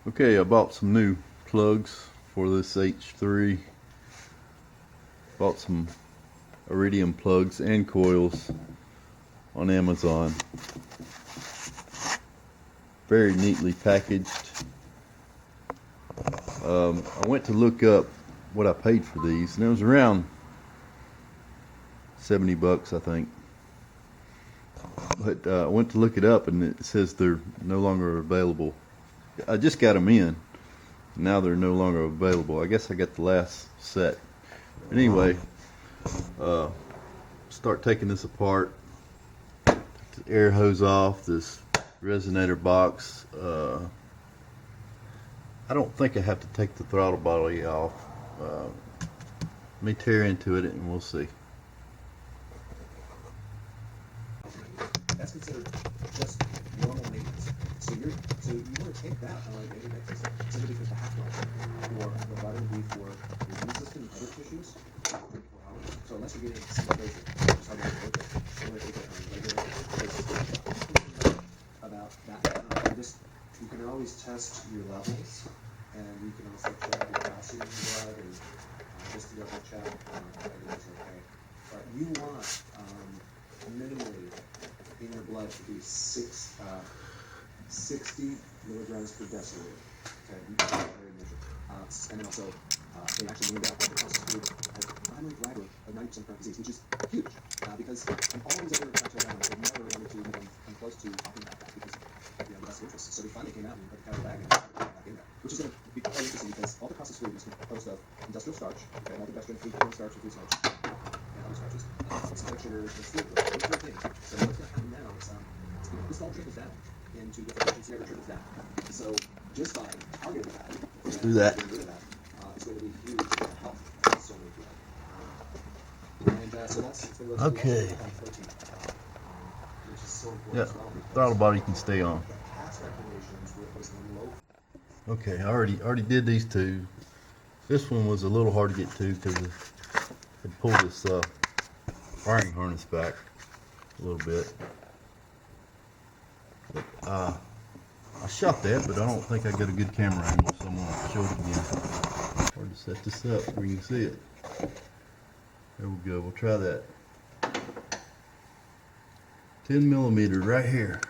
Okay, I bought some new plugs for this H3. Bought some iridium plugs and coils on Amazon. Very neatly packaged. I went to look up what I paid for these, and it was around 70 bucks, I think. But I went to look it up, and it says they're no longer available. I just got them in. Now they're no longer available. I guess I got the last set. Anyway, start taking this apart. Take the air hose off, this resonator box. I don't think I have to take the throttle body off. Let me tear into it and we'll see. That's considered just normal maintenance. So you want to take that on a daily basis simply because the half life for the vitamin D for your immune system and other tissues 24 hours. So unless you're getting some exposure, which is hard to work with, you want to take it on a regular basis. About that, you can always test your levels, and you can also check your calcium in your blood, and just to double check everything's okay. But you want minimally in your blood to be 60 milligrams per deciliter. Okay, very measured. And then also, they actually named out the processed food as the primary driver of 90% current disease, which is huge. Because in all these other factors around, they've never wanted to even come close to talking about that because that's the interest. So they finally came out and put the cat in the bag and put it back in there, which is going to be quite interesting because all the processed food is composed of industrial starch, okay, maltodextrin, food corn starch, and food starch, and other starches, synthetic sugars, and sweet, those three things. So what's going to happen now is this all trickles down into what the patient's never trickles down. So just by targeting that, Let's do that. it's going to be huge for the health of so many people. And so that's Okay. protein, which is so important Yeah, as well. throttle body can stay on. The past recommendations were placed in low. Okay, I already did these two. This one was a little hard to get to because I pulled this wiring harness back a little bit. But, I shot that, but I don't think I got a good camera angle, so I'm going to show it again. Hard to set this up where you can see it. There we go. We'll try that. 10 millimeter right here.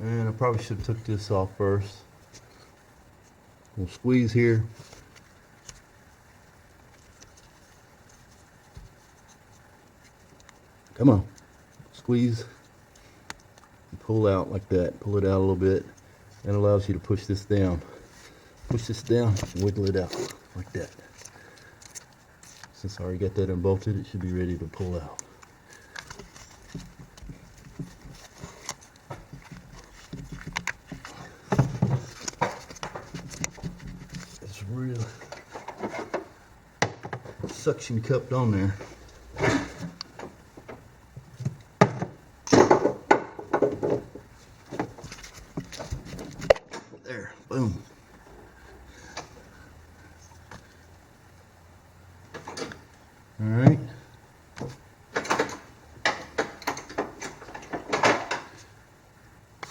And I probably should have took this off first. We'll squeeze here. Come on. Squeeze. And pull out like that. Pull it out a little bit. That allows you to push this down. Push this down and wiggle it out like that. Since I already got that unbolted, it should be ready to pull out. It's really suction cupped on there. There, boom. All right.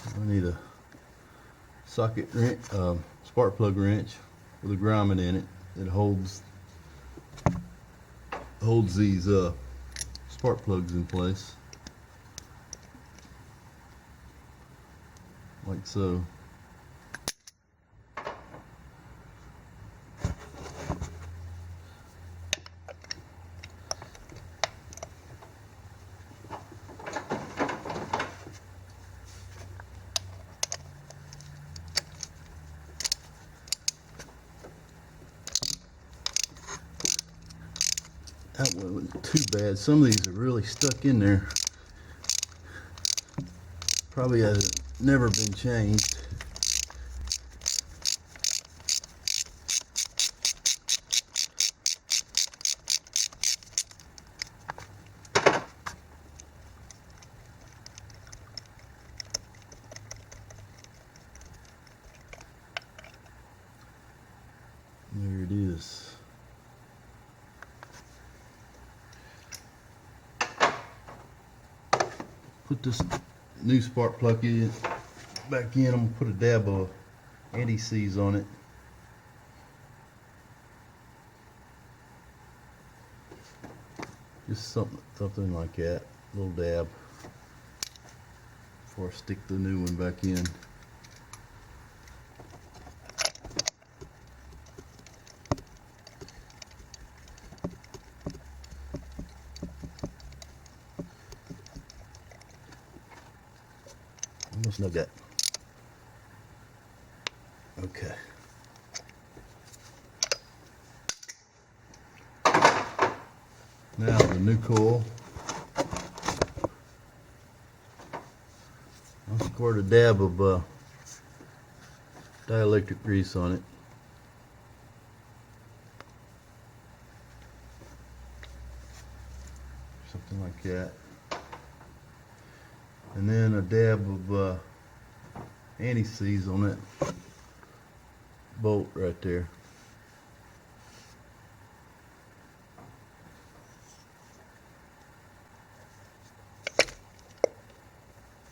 I need a socket wrench, spark plug wrench with a grommet in it that holds these spark plugs in place, like so. That one wasn't too bad. Some of these are really stuck in there. Probably hasn't never been changed. it is. Put this new spark plug in back in. I'm gonna put a dab of anti-seize on it. Just something like that, a little dab, before I stick the new one back in. Almost no gut. Okay. Now the new coil. I'll squirt a dab of dielectric grease on it. Something like that. And then a dab of anti-seize on that bolt right there.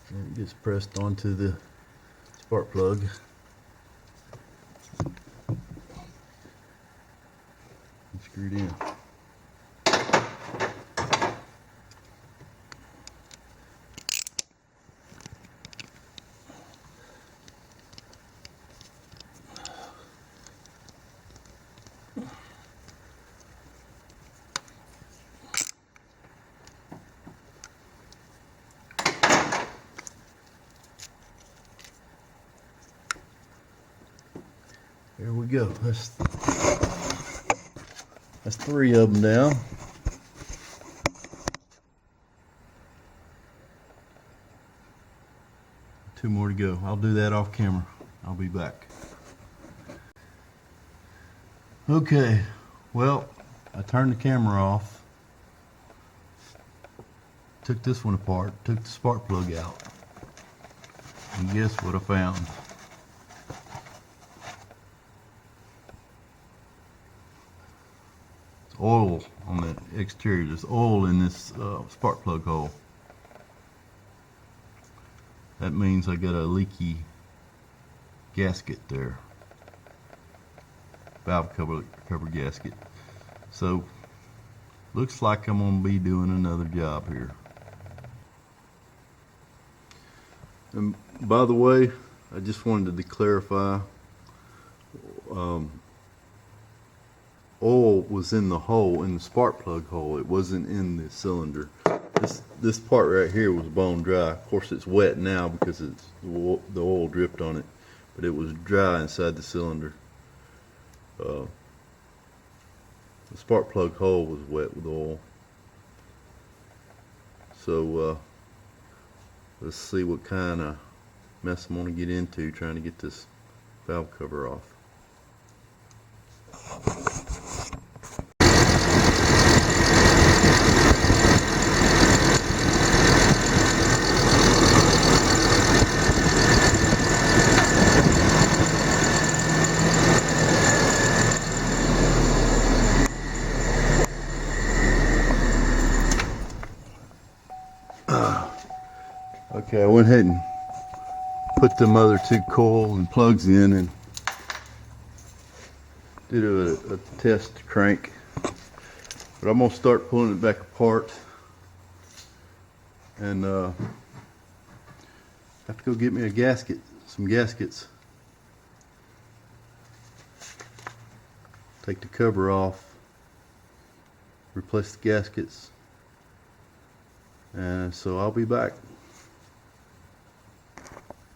And it gets pressed onto the spark plug. And screwed in. There we go. That's 3 of them down. Two more to go. I'll do that off camera. I'll be back. Okay, well, I turned the camera off. Took this one apart, took the spark plug out. And guess what I found? Oil on the exterior. There's oil in this spark plug hole. That means I got a leaky gasket there, valve cover gasket. So looks like I'm gonna be doing another job here. And by the way, I just wanted to clarify, oil was in the hole, in the spark plug hole. It wasn't in the cylinder. This part right here was bone dry. Of course it's wet now because the oil dripped on it, but it was dry inside the cylinder. The spark plug hole was wet with oil. So let's see what kind of mess I'm going to get into trying to get this valve cover off. Okay, I went ahead and put them other 2 coil and plugs in and did a test crank. But I'm going to start pulling it back apart and have to go get me a gasket, some gaskets. Take the cover off, replace the gaskets, and so I'll be back.